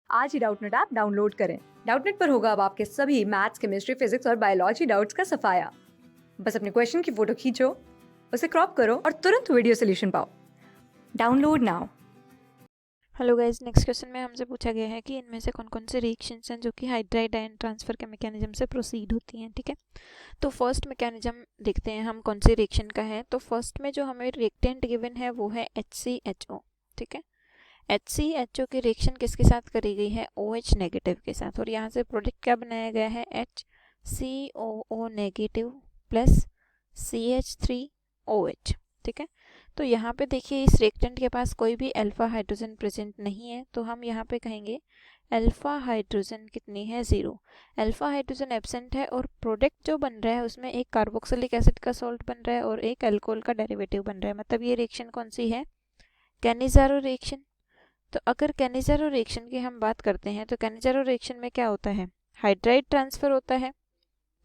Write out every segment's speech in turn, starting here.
आज ही Doubtnut app download करें। Doubtnut पर होगा अब आपके सभी मैथ्स, केमिस्ट्री, फिजिक्स और बायोलॉजी डाउट्स का सफाया। बस अपने क्वेश्चन की फोटो खींचो, उसे क्रॉप करो और तुरंत वीडियो सोल्यूशन पाओ। Download now. Hello guys, next question में हमसे पूछा गया है कि इनमें से कौन कौन से रिएक्शंस हैं जो कि हाइड्राइड आयन ट्रांसफर के मैकेनिज्म से प्रोसीड होती हैं। ठीक है, तो फर्स्ट मैकेनिज्म देखते हैं हम कौन सी रिएक्शन का है। तो फर्स्ट में जो हमें रिएक्टेंट गिवन है वो है HCHO। ठीक है, HCHO की रिएक्शन किसके साथ करी गई है? OH नेगेटिव के साथ। और यहाँ से प्रोडक्ट क्या बनाया गया है? HCOO negative plus CH3OH। ठीक है, तो यहाँ पे देखिए इस रिएक्टेंट के पास कोई भी अल्फा हाइड्रोजन प्रेजेंट नहीं है, तो हम यहाँ पे कहेंगे अल्फा हाइड्रोजन कितनी है? 0। अल्फा हाइड्रोजन एब्सेंट है और प्रोडक्ट जो बन रहा है उसमें एक कार्बोक्सिलिक एसिड का सॉल्ट बन रहा है और एक अल्कोहल का डेरिवेटिव बन रहा है। मतलब ये रिएक्शन कौन सी है? Cannizzaro reaction. तो अगर कैनिज़ारो रिएक्शन की हम बात करते हैं तो कैनिज़ारो रिएक्शन में क्या होता है? हाइड्राइड ट्रांसफर होता है।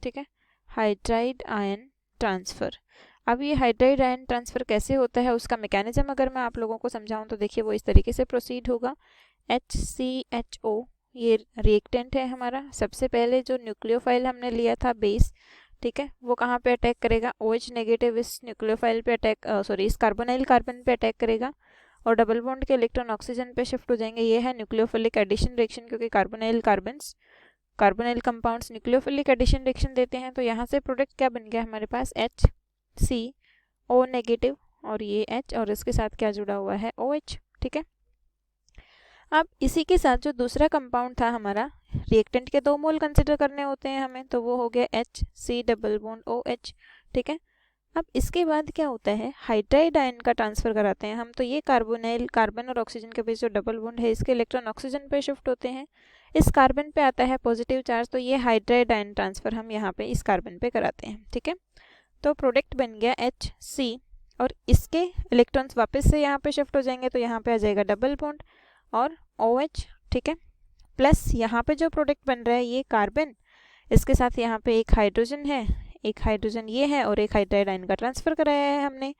ठीक है, हाइड्राइड आयन ट्रांसफर। अब ये हाइड्राइड आयन ट्रांसफर कैसे होता है उसका मैकेनिज्म अगर मैं आप लोगों को समझाऊं तो देखिए वो इस तरीके से प्रोसीड होगा। HCHO ये रिएक्टेंट है हमारा। सबसे पहले जो न्यूक्लियोफाइल हमने लिया था बेस, ठीक है, वो कहाँ पे अटैक करेगा? OH नेगेटिव इस न्यूक्लियोफाइल पे अटैक इस कार्बोनाइल कार्बन पे अटैक करेगा और डबल बॉन्ड के इलेक्ट्रॉन ऑक्सीजन पे शिफ्ट हो जाएंगे। ये है न्यूक्लियोफिलिक एडिशन रिएक्शन, क्योंकि carbonyl compounds nucleophilic addition reaction देते हैं। तो यहाँ से प्रोडक्ट क्या बन गया हमारे पास? HCO नेगेटिव और ये H और इसके साथ क्या जुड़ा हुआ है? OH। ठीक है, अब इसी के साथ जो दूसरा कंपाउंड था हमारा, रिएक्टेंट के 2 मोल कंसिडर करने होते हैं हमें, तो वो हो गया HC डबल बॉन्ड OH। ठीक है, अब इसके बाद क्या होता है? हाइड्राइड आयन का ट्रांसफर कराते हैं हम। तो ये कार्बोनाइल कार्बन और ऑक्सीजन के बीच जो डबल बॉन्ड है इसके इलेक्ट्रॉन ऑक्सीजन पे शिफ्ट होते हैं। इस कार्बन पे आता है पॉजिटिव चार्ज, तो ये हाइड्राइड आयन ट्रांसफर हम यहाँ पे इस कार्बन पे कराते हैं। ठीक है, तो प्रोडक्ट बन गया HC और इसके इलेक्ट्रॉन्स वापस से यहाँ पे शिफ्ट हो जाएंगे, तो यहाँ पे आ जाएगा डबल बॉन्ड और OH। ठीक है, प्लस यहाँ पे जो प्रोडक्ट बन रहा है ये कार्बन, इसके साथ यहाँ पे एक हाइड्रोजन है, एक हाइड्रोजन ये है और एक हाइड्राइड आयन का ट्रांसफर कराया है हमने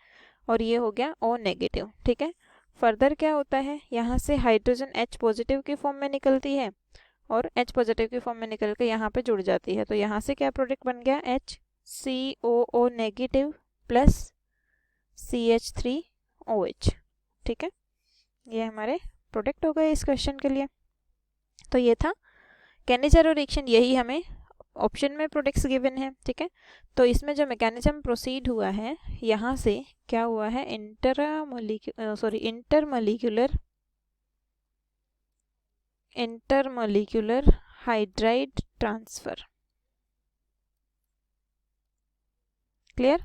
और ये हो गया O नेगेटिव। ठीक है, फर्दर क्या होता है? यहाँ से हाइड्रोजन H पॉजिटिव की फॉर्म में निकलती है और H पॉजिटिव की फॉर्म में निकल के यहाँ पे जुड़ जाती है। तो यहाँ से क्या प्रोडक्ट बन गया? HCOO negative plus CH3OH। ठीक है, ये हमारे प्रोडक्ट हो गए इस क्वेश्चन के लिए। तो ये था कैनिज़ारो रिएक्शन, यही हमें ऑप्शन में प्रोडक्ट्स गिवन है। ठीक है, तो इसमें जो मैकेनिज्म प्रोसीड हुआ है यहाँ से क्या हुआ है? Intermolecular hydride transfer. क्लियर?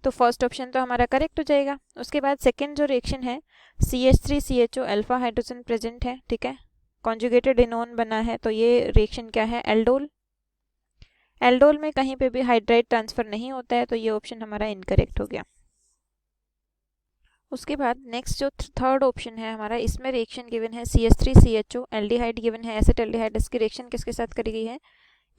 तो फर्स्ट ऑप्शन तो हमारा करेक्ट हो जाएगा। उसके बाद सेकेंड जो रिएक्शन है CH3CHO अल्फा हाइड्रोजन प्रेजेंट है। ठीक है, कॉन्जुगेटेड एनोन बना है, तो ये रिएक्शन क्या है? एल्डोल। एल्डोल में कहीं पे भी हाइड्राइड ट्रांसफर नहीं होता है, तो ये ऑप्शन हमारा इनकरेक्ट हो गया। उसके बाद नेक्स्ट जो थर्ड ऑप्शन है हमारा, इसमें रिएक्शन गिवन है CH3CHO एल्डिहाइड गिवन है, एसिटाल्डिहाइड। इसकी रिएक्शन किसके साथ करी गई है?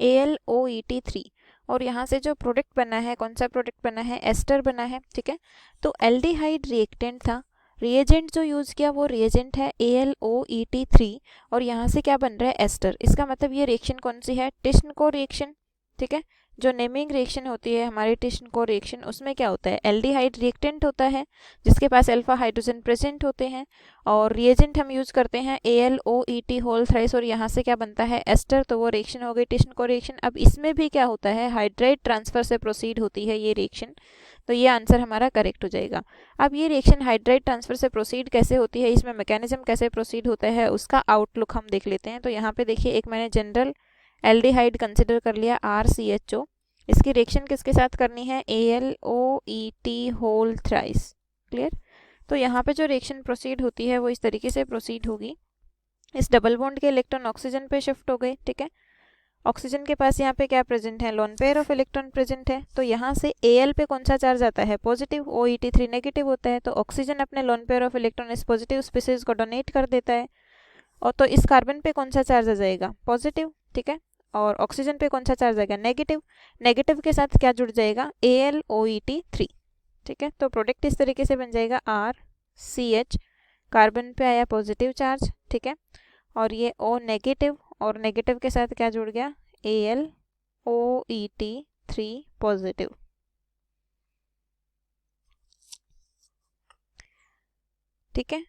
AlOET3 और यहाँ से जो प्रोडक्ट बना है, कौन सा प्रोडक्ट बना है? एस्टर बना है। ठीक है, तो एल्डिहाइड रिएक्टेंट था, रिएजेंट जो यूज़ किया वो रिएजेंट है AlOET3 और यहाँ से क्या बन रहा है? एस्टर। इसका मतलब ये रिएक्शन कौन सी है? टिश्नकोव रिएक्शन। ठीक है, जो नेमिंग रिएक्शन होती है हमारी टिश्नकोव रिएक्शन, उसमें क्या होता है? एल्डिहाइड रिएक्टेंट होता है जिसके पास अल्फा हाइड्रोजन प्रेजेंट होते हैं और रिएजेंट हम यूज़ करते हैं AlOET होल थ्राइस और यहाँ से क्या बनता है? एस्टर। तो वो रिएक्शन हो गई टिश्नकोव रिएक्शन। अब इसमें भी क्या होता है? हाइड्राइड ट्रांसफर से प्रोसीड होती है ये रिएक्शन, तो ये आंसर हमारा करेक्ट हो जाएगा। अब ये रिएक्शन हाइड्राइड ट्रांसफर से प्रोसीड कैसे होती है, इसमें मैकेनिज्म कैसे प्रोसीड होता है, उसका आउटलुक हम देख लेते हैं। तो यहाँ पे देखिए एक मैंने जनरल एल्डिहाइड कंसिडर कर लिया RCHO। इसकी रिएक्शन किसके साथ करनी है? AlOET whole thrice. क्लियर? तो यहाँ पे जो रिएक्शन प्रोसीड होती है वो इस तरीके से प्रोसीड होगी। इस डबल बॉन्ड के इलेक्ट्रॉन ऑक्सीजन पे शिफ्ट हो गए। ठीक है, ऑक्सीजन के पास यहाँ पे क्या प्रेजेंट है? Lone pair of electron present है, तो यहाँ से Al पे कौन सा चार्ज आता है? पॉजिटिव। OET3 नेगेटिव होता है, तो ऑक्सीजन अपने लोन पेयर ऑफ इलेक्ट्रॉन इस पॉजिटिव स्पीसीज को डोनेट कर देता है और तो इस कार्बन पे कौन सा चार्ज आ जाएगा? पॉजिटिव। ठीक है, और ऑक्सीजन पे कौन सा चार्ज आएगा? नेगेटिव। नेगेटिव के साथ क्या जुड़ जाएगा? AlOET3। ठीक है, तो प्रोडक्ट इस तरीके से बन जाएगा RCH, कार्बन पे आया पॉजिटिव चार्ज। ठीक है, और ये O नेगेटिव, और नेगेटिव के साथ क्या जुड़ गया, AlOEt3 पॉजिटिव। ठीक है,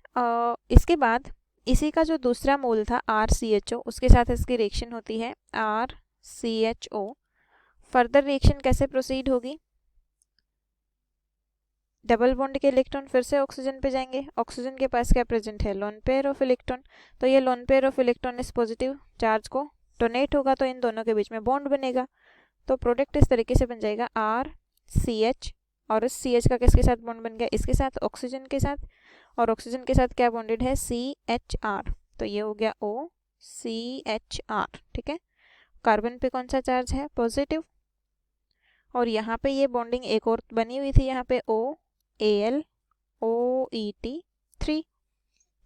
इसके बाद इसी का जो दूसरा मोल था RCHO, उसके साथ इसकी रिएक्शन होती है RCHO। फर्दर रिएक्शन कैसे प्रोसीड होगी, डबल बॉन्ड के इलेक्ट्रॉन फिर से ऑक्सीजन पे जाएंगे, ऑक्सीजन के पास क्या प्रेजेंट है, लोन पेयर ऑफ इलेक्ट्रॉन, तो ये लोन पेयर ऑफ इलेक्ट्रॉन इस पॉजिटिव चार्ज को डोनेट होगा, तो इन दोनों के बीच में बॉन्ड बनेगा। तो प्रोडक्ट इस तरीके से बन जाएगा RCH, और इस CH का किसके साथ बॉन्ड बन गया, इसके साथ, ऑक्सीजन के साथ, और ऑक्सीजन के साथ क्या बॉन्डेड है, CHR, तो ये हो गया OCHR। ठीक है, कार्बन पे कौन सा चार्ज है, पॉजिटिव, और यहाँ पे ये बॉन्डिंग एक और बनी हुई थी, यहाँ पे AlOEt3।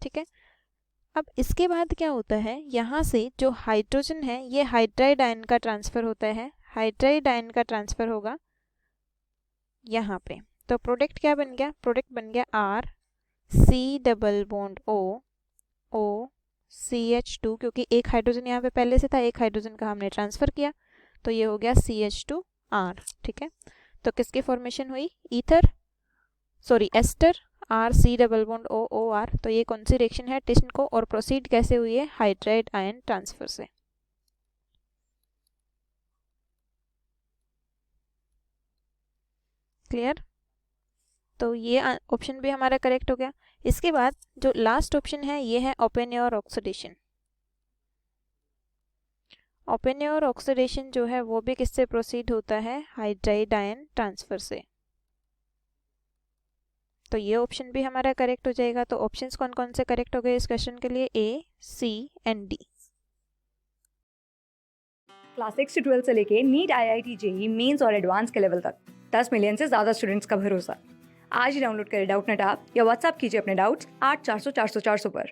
ठीक है, अब इसके बाद क्या होता है, यहाँ से जो हाइड्रोजन है ये हाइड्राइड आयन का ट्रांसफर होता है, हाइड्राइड आयन का ट्रांसफर होगा यहाँ पे। तो प्रोडक्ट क्या बन गया, प्रोडक्ट बन गया RC डबल बॉन्ड OCH2, क्योंकि एक हाइड्रोजन यहाँ पे पहले से था, एक हाइड्रोजन का हमने ट्रांसफर किया, तो ये हो गया CH2R। ठीक है, तो किसकी फॉर्मेशन हुई, ester RC double bond OR। तो ये कौन सी रिएक्शन है, टिश्न और प्रोसीड कैसे हुई है, हाइड्राइड आयन ट्रांसफर से। क्लियर, तो ये ऑप्शन भी हमारा करेक्ट हो गया। इसके बाद जो लास्ट ऑप्शन है ये है ओपेनयोर ऑक्सीडेशन। ओपेनयोर ऑक्सीडेशन जो है वो भी किससे प्रोसीड होता है, हाइड्राइड आयन ट्रांसफर से। तो ये ऑप्शन भी हमारा करेक्ट हो जाएगा। तो ऑप्शंस कौन कौन से करेक्ट हो गए इस क्वेश्चन के लिए, A, C and D। Class 6 से 12 से लेके नीट, IIT, JEE मेंस और एडवांस के लेवल तक 10 मिलियन से ज़्यादा स्टूडेंट्स का भरोसा। आज ही डाउनलोड करें डाउटनेट ऐप या व्हाट्सएप कीजिए अपने डाउट्स 8400 400 400 पर।